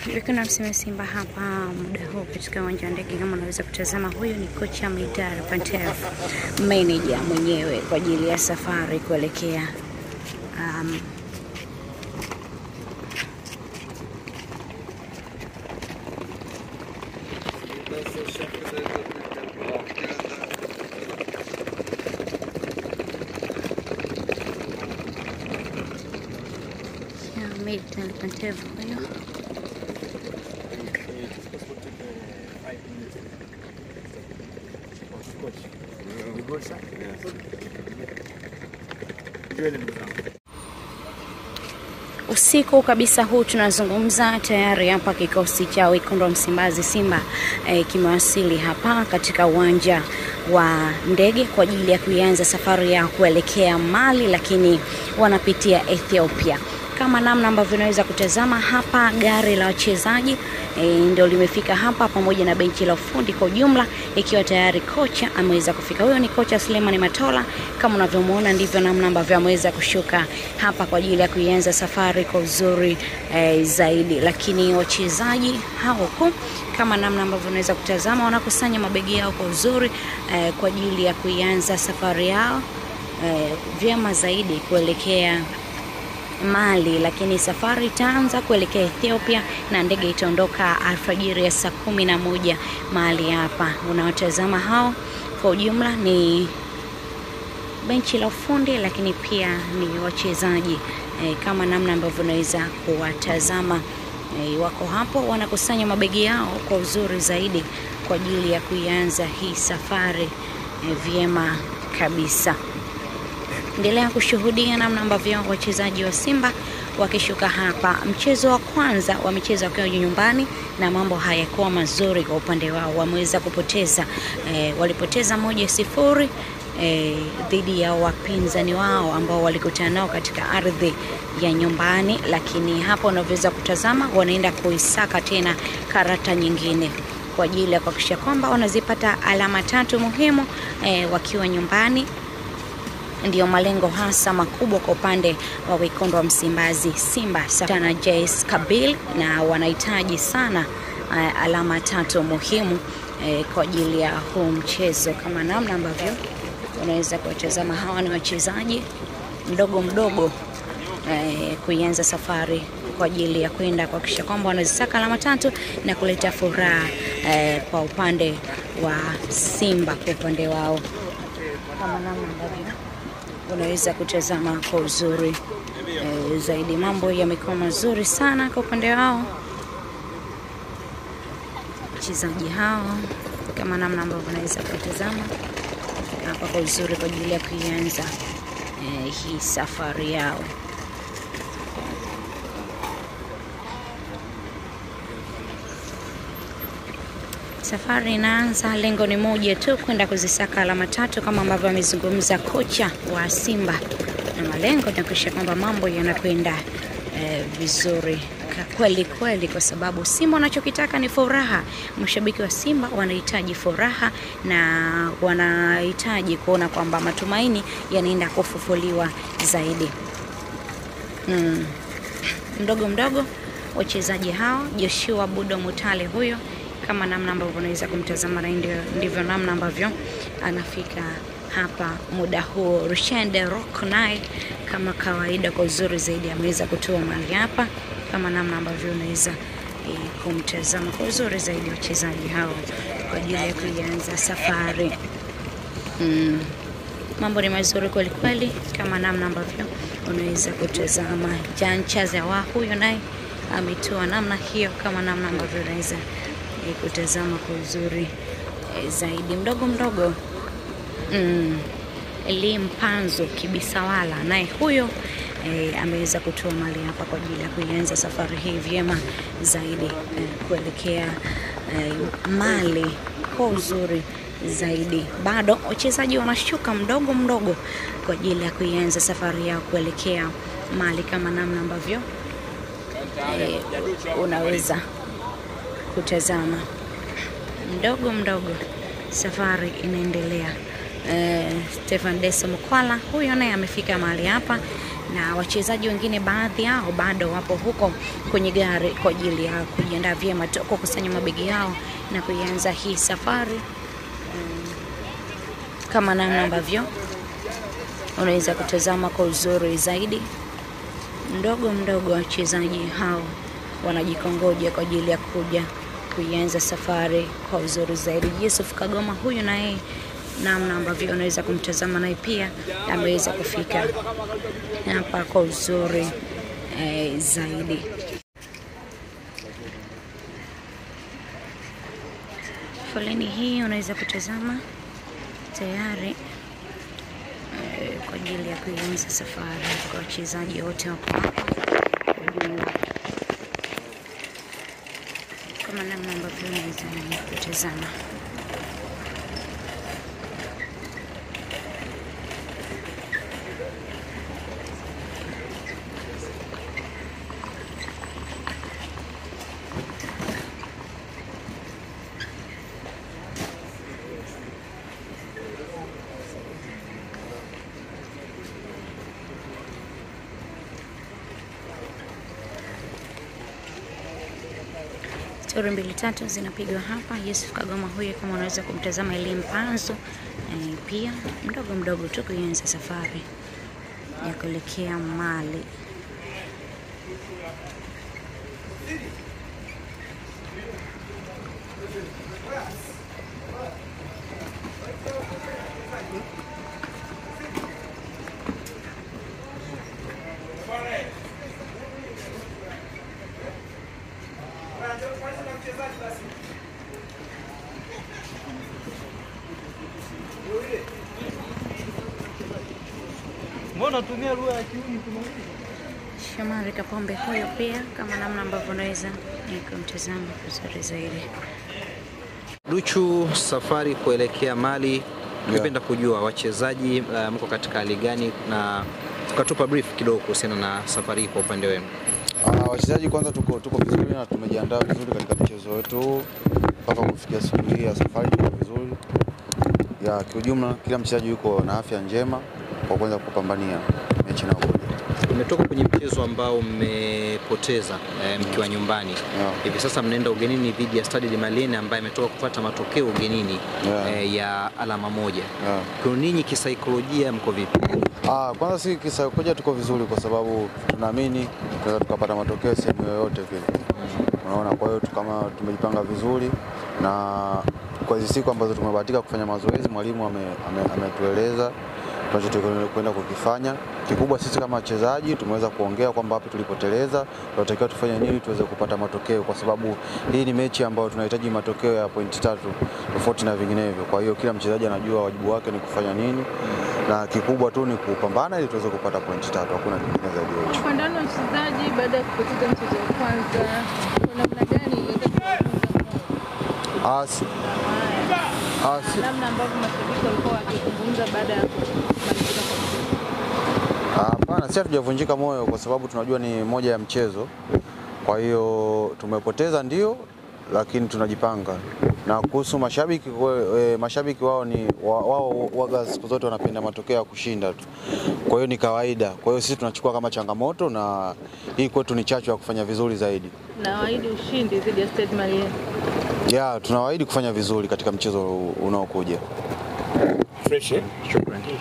Weekend msimu Simba hapa muda huu katika uwanja wa ndege. Kama unaweza kutazama, huyu ni kocha Midar Pantev, manager mwenyewe kwa ajili ya safari kuelekea Midar Pantev huyo. Usiku kabisa huu tunazungumza, tayari hapa kikosi cha wekundu wa Msimbazi Simba kimewasili hapa katika uwanja wa ndege kwa ajili ya kuanza safari ya kuelekea Mali, lakini wanapitia Ethiopia. Kama namna ambavyo unaweza kutazama hapa, gari la wachezaji ndio limefika hapa pamoja na benchi la ufundi kwa ujumla, ikiwa tayari kocha ameweza kufika. Huyo ni kocha Suleiman Matola. Kama unavyomuona ndivyo namna ambavyo ameweza kushuka hapa kwa ajili ya kuanza safari kwa uzuri zaidi. Lakini wachezaji hao kama namna ambavyo unaweza kutazama, wanakusanya mabegi yao kwa uzuri kwa ajili ya kuanza safari yao vyema zaidi kuelekea Mali, lakini safari itaanza kuelekea Ethiopia na ndege itaondoka alfajiri ya saa 11 mahali hapa. Unawatazama hao kwa ujumla ni benchi la ufundi, lakini pia ni wachezaji kama namna ambavyo unaweza kuwatazama wako hapo wanakusanya mabegi yao kwa uzuri zaidi kwa ajili ya kuanza hii safari vyema kabisa. Endelea kushuhudia namna ambavyo wachezaji wa Simba wakishuka hapa. Mchezo wa kwanza wa michezo wakiwa nyumbani na mambo hayakuwa mazuri kwa upande wao. Wameweza kupoteza, walipoteza 1-0 dhidi ya wapinzani wao ambao walikutana nao katika ardhi ya nyumbani, lakini hapo unaweza kutazama wanaenda kuisaka tena karata nyingine kwa ajili ya kuhakikisha kwamba wanazipata alama 3 muhimu wakiwa nyumbani. Ndio malengo hasa makubwa kwa upande wa wekundu wa Msimbazi Simba sana JS Kabylie, na wanahitaji sana alama 3 muhimu kwa ajili ya huu mchezo. Kama namna ambavyo unaweza kutazama, hawa ni wachezaji mdogo kuanza safari kwa ajili ya kwenda kuhakikisha kwamba wanazisaka alama 3 na kuleta furaha kwa upande wa Simba kwa upande wao. Kama namna ambavyo unaweza kutazama kwa uzuri zaidi, mambo yamekuwa mazuri sana kwa upande wao wachezaji hao. Kama namna ambavyo unaweza kutazama hapa kwa uzuri kwa ajili ya kuanza hii safari yao. Safari inaanza, lengo ni moja tu, kwenda kuzisaka alama 3 kama ambavyo amezungumza kocha wa Simba, na malengo ni kuhakikisha kwamba mambo yanakwenda vizuri kweli, kwa sababu Simba wanachokitaka ni furaha. Mashabiki wa Simba wanahitaji furaha na wanahitaji kuona kwamba matumaini yanaenda kufufuliwa zaidi. Mdogo wachezaji hao, Joshua Budo Mutale huyo, kama namna ambavyo unaweza kumtazama, na ndivyo namna ambavyo anafika hapa muda huo. Rushende Rock naye kama kawaida kwa uzuri zaidi ameweza kutoa mali hapa, kama namna ambavyo unaweza kumtazama kwa uzuri zaidi wachezaji hao kwa ajili ya kuanza safari. Mambo ni mazuri kweli, kama namna ambavyo unaweza kutazama. Jan Chazawa huyo naye ametoa namna hiyo, kama namna ambavyo unaweza kutazama kwa uzuri zaidi. Mdogo Elimpanzo Kibisawala naye huyo ameweza kutoa mali hapa kwa ajili ya kuanza safari hii vyema zaidi kuelekea Mali kwa uzuri zaidi. Bado wachezaji wanashuka mdogo kwa ajili ya kuanza safari yao kuelekea Mali, kama namna ambavyo unaweza kutazama. Mdogo safari inaendelea. Stefan Deso Mkwala huyo naye amefika mahali hapa na wachezaji wengine baadhi yao bado wapo huko kwenye gari kwa ajili ya kujiandaa vyema kukusanya mabegi yao na kuanza hii safari. Kama namna ambavyo unaweza kutazama kwa uzuri zaidi, mdogo wachezaji hao wanajikongoja kwa ajili ya kuja kuanza safari kwa uzuri zaidi. Yusuf Kagoma huyu naye namna ambavyo unaweza kumtazama naye pia ameweza kufika hapa kwa uzuri zaidi. Foleni hii unaweza kutazama tayari kwa ajili ya kuanza safari kwa wachezaji wote wako hapa kwa jumla. Kama namna ambavyo unaweza kutazama. Stori 2-3 zinapigwa hapa. Yusuf Kagoma huyu kama unaweza kumtazama Elie Mpanzu pia mdogo tu kuanza safari ya kuelekea Mali. Mbona tumia lugha ya kiuni kumaliza? Shomari Kapombe huyo pia kama namna ambavyo unaweza kumtazama vizuri zaidi. Duchu, safari kuelekea Mali, ningependa kujua wachezaji mko katika hali gani na tukatupa brief kidogo kuhusiana na safari kwa upande wenu. Wachezaji kwanza tuko vizuri na tumejiandaa vizuri katika mchezo wetu mpaka kufikia siku hii ya safari tuko vizuri. Ya kiujumla kila mchezaji yuko na afya njema kwa kwanza kupambania mechi na kuja. Umetoka kwenye mchezo ambao mmepoteza mkiwa nyumbani. Hivi sasa mnaenda ugenini dhidi ya Stade Malien ambaye ametoka kupata matokeo ugenini ya alama 1. Kwa ninyi kisaikolojia mko vipi? Kwanza si kisaikolojia tuko vizuri kwa sababu tunaamini tunaweza tukapata matokeo sehemu yoyote vile. Unaona, kwa hiyo kama tumejipanga vizuri na kwa hizo siku ambazo tumebahatika kufanya mazoezi, mwalimu ametueleza tunachokwenda kukifanya. Kikubwa sisi kama wachezaji tumeweza kuongea kwamba wapi tulipoteleza, tunatakiwa tufanye nini tuweze kupata matokeo, kwa sababu hii ni mechi ambayo tunahitaji matokeo ya pointi 3 tofauti na vinginevyo. Kwa hiyo kila mchezaji anajua wajibu wake ni kufanya nini, na kikubwa tu ni kupambana ili tuweze kupata pointi 3, hakuna kingine zaidi ya hicho. Kupandana wachezaji baada ya kupoteza mchezo wa kwanza, kwa namna gani namna ambavyo mashabiki walikuwa wakizungumza baada ya kumalizika kwa mchezo? Hapana, sisi hatujavunjika moyo kwa sababu tunajua ni moja ya mchezo. Kwa hiyo tumepoteza ndio, lakini tunajipanga. Na kuhusu mashabiki, mashabiki wao waga siku zote wanapenda matokeo ya kushinda tu. Kwa hiyo ni kawaida. Kwa hiyo sisi tunachukua kama changamoto na hii kwetu ni chachu ya kufanya vizuri zaidi. Na waahidi ushindi dhidi ya Stade Malien. Tunawaahidi kufanya vizuri katika mchezo unaokuja. Fresh, shukrani.